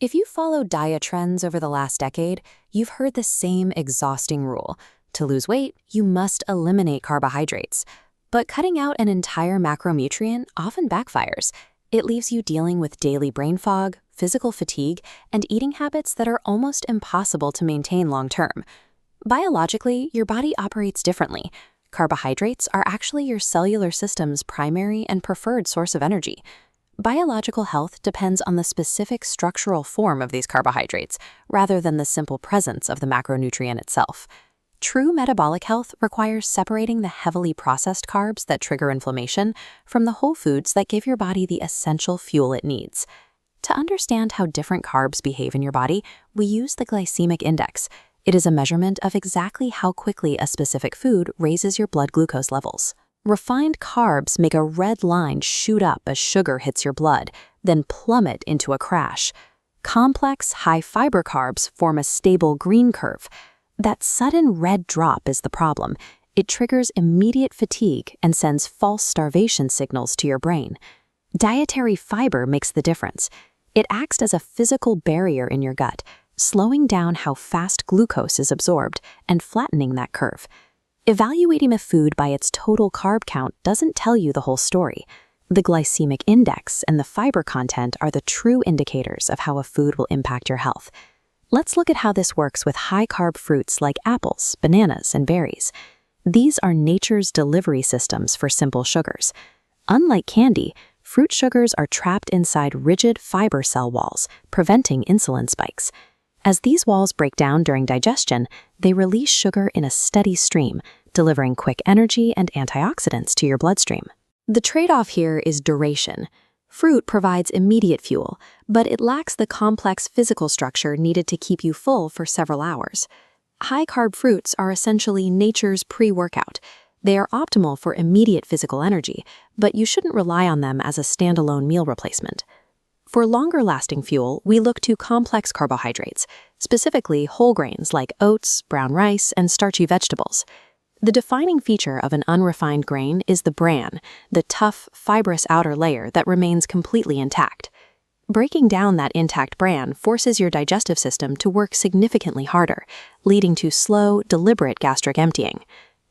If you follow diet trends over the last decade, you've heard the same exhausting rule. To lose weight, you must eliminate carbohydrates. But cutting out an entire macronutrient often backfires. It leaves you dealing with daily brain fog, physical fatigue, and eating habits that are almost impossible to maintain long term. Biologically, your body operates differently. Carbohydrates are actually your cellular system's primary and preferred source of energy. Biological health depends on the specific structural form of these carbohydrates, rather than the simple presence of the macronutrient itself. True metabolic health requires separating the heavily processed carbs that trigger inflammation from the whole foods that give your body the essential fuel it needs. To understand how different carbs behave in your body, we use the glycemic index. It is a measurement of exactly how quickly a specific food raises your blood glucose levels. Refined carbs make a red line shoot up as sugar hits your blood, then plummet into a crash. Complex, high-fiber carbs form a stable green curve. That sudden red drop is the problem. It triggers immediate fatigue and sends false starvation signals to your brain. Dietary fiber makes the difference. It acts as a physical barrier in your gut, slowing down how fast glucose is absorbed and flattening that curve. Evaluating a food by its total carb count doesn't tell you the whole story. The glycemic index and the fiber content are the true indicators of how a food will impact your health. Let's look at how this works with high-carb fruits like apples, bananas, and berries. These are nature's delivery systems for simple sugars. Unlike candy, fruit sugars are trapped inside rigid fiber cell walls, preventing insulin spikes. As these walls break down during digestion, they release sugar in a steady stream, delivering quick energy and antioxidants to your bloodstream. The trade-off here is duration. Fruit provides immediate fuel, but it lacks the complex physical structure needed to keep you full for several hours. High-carb fruits are essentially nature's pre-workout. They are optimal for immediate physical energy, but you shouldn't rely on them as a standalone meal replacement. For longer-lasting fuel, we look to complex carbohydrates, specifically whole grains like oats, brown rice, and starchy vegetables. The defining feature of an unrefined grain is the bran, the tough, fibrous outer layer that remains completely intact. Breaking down that intact bran forces your digestive system to work significantly harder, leading to slow, deliberate gastric emptying.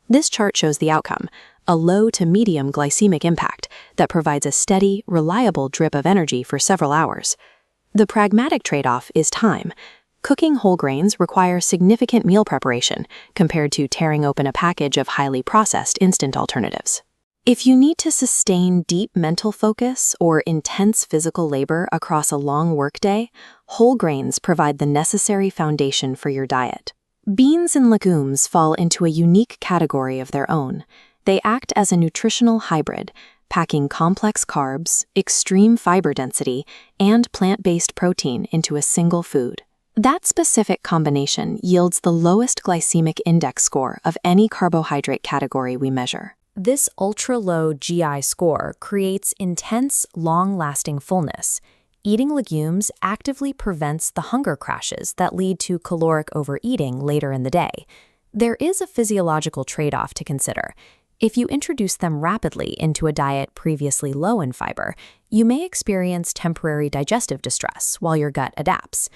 This chart shows the outcome, a low to medium glycemic impact that provides a steady, reliable drip of energy for several hours. The pragmatic trade-off is time. Cooking whole grains requires significant meal preparation compared to tearing open a package of highly processed instant alternatives. If you need to sustain deep mental focus or intense physical labor across a long workday, whole grains provide the necessary foundation for your diet. Beans and legumes fall into a unique category of their own. They act as a nutritional hybrid, packing complex carbs, extreme fiber density, and plant-based protein into a single food. That specific combination yields the lowest glycemic index score of any carbohydrate category we measure. This ultra-low GI score creates intense, long-lasting fullness. Eating legumes actively prevents the hunger crashes that lead to caloric overeating later in the day. There is a physiological trade-off to consider. If you introduce them rapidly into a diet previously low in fiber, you may experience temporary digestive distress while your gut adapts.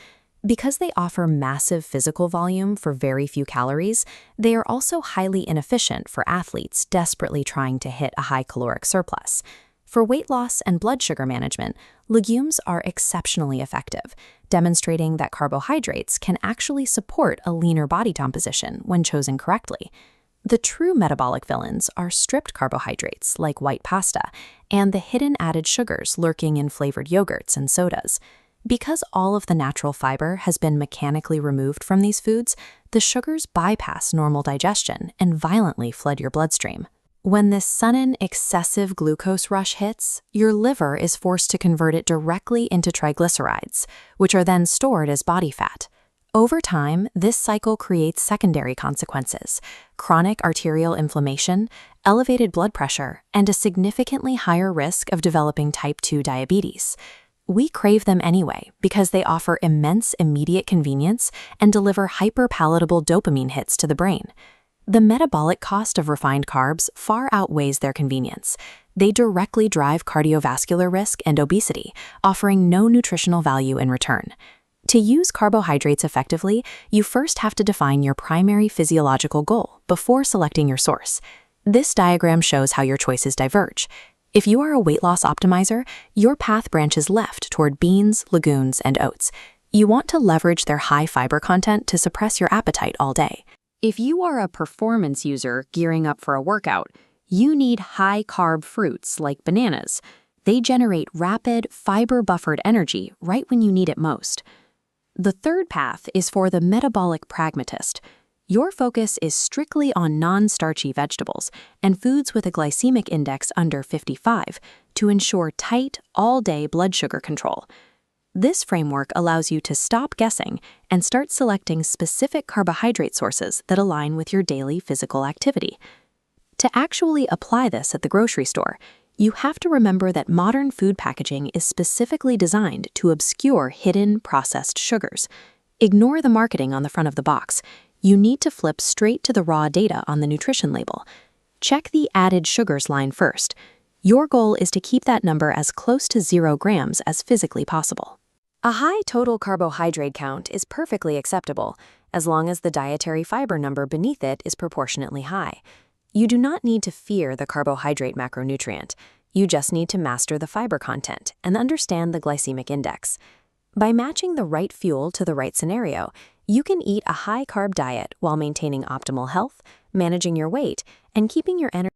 Because they offer massive physical volume for very few calories, they are also highly inefficient for athletes desperately trying to hit a high caloric surplus. For weight loss and blood sugar management, legumes are exceptionally effective, demonstrating that carbohydrates can actually support a leaner body composition when chosen correctly. The true metabolic villains are stripped carbohydrates like white pasta and the hidden added sugars lurking in flavored yogurts and sodas. Because all of the natural fiber has been mechanically removed from these foods, the sugars bypass normal digestion and violently flood your bloodstream. When this sudden, excessive glucose rush hits, your liver is forced to convert it directly into triglycerides, which are then stored as body fat. Over time, this cycle creates secondary consequences: chronic arterial inflammation, elevated blood pressure, and a significantly higher risk of developing type 2 diabetes. We crave them anyway because they offer immense immediate convenience and deliver hyper-palatable dopamine hits to the brain. The metabolic cost of refined carbs far outweighs their convenience. They directly drive cardiovascular risk and obesity, offering no nutritional value in return. To use carbohydrates effectively, you first have to define your primary physiological goal before selecting your source. This diagram shows how your choices diverge. If you are a weight loss optimizer, your path branches left toward beans, legumes, and oats. You want to leverage their high fiber content to suppress your appetite all day. If you are a performance user gearing up for a workout, you need high-carb fruits like bananas. They generate rapid, fiber-buffered energy right when you need it most. The third path is for the metabolic pragmatist. Your focus is strictly on non-starchy vegetables and foods with a glycemic index under 55 to ensure tight, all-day blood sugar control. This framework allows you to stop guessing and start selecting specific carbohydrate sources that align with your daily physical activity. To actually apply this at the grocery store, you have to remember that modern food packaging is specifically designed to obscure hidden processed sugars. Ignore the marketing on the front of the box. You need to flip straight to the raw data on the nutrition label. Check the added sugars line first. Your goal is to keep that number as close to 0 grams as physically possible. A high total carbohydrate count is perfectly acceptable, as long as the dietary fiber number beneath it is proportionately high. You do not need to fear the carbohydrate macronutrient. You just need to master the fiber content and understand the glycemic index. By matching the right fuel to the right scenario, you can eat a high-carb diet while maintaining optimal health, managing your weight, and keeping your energy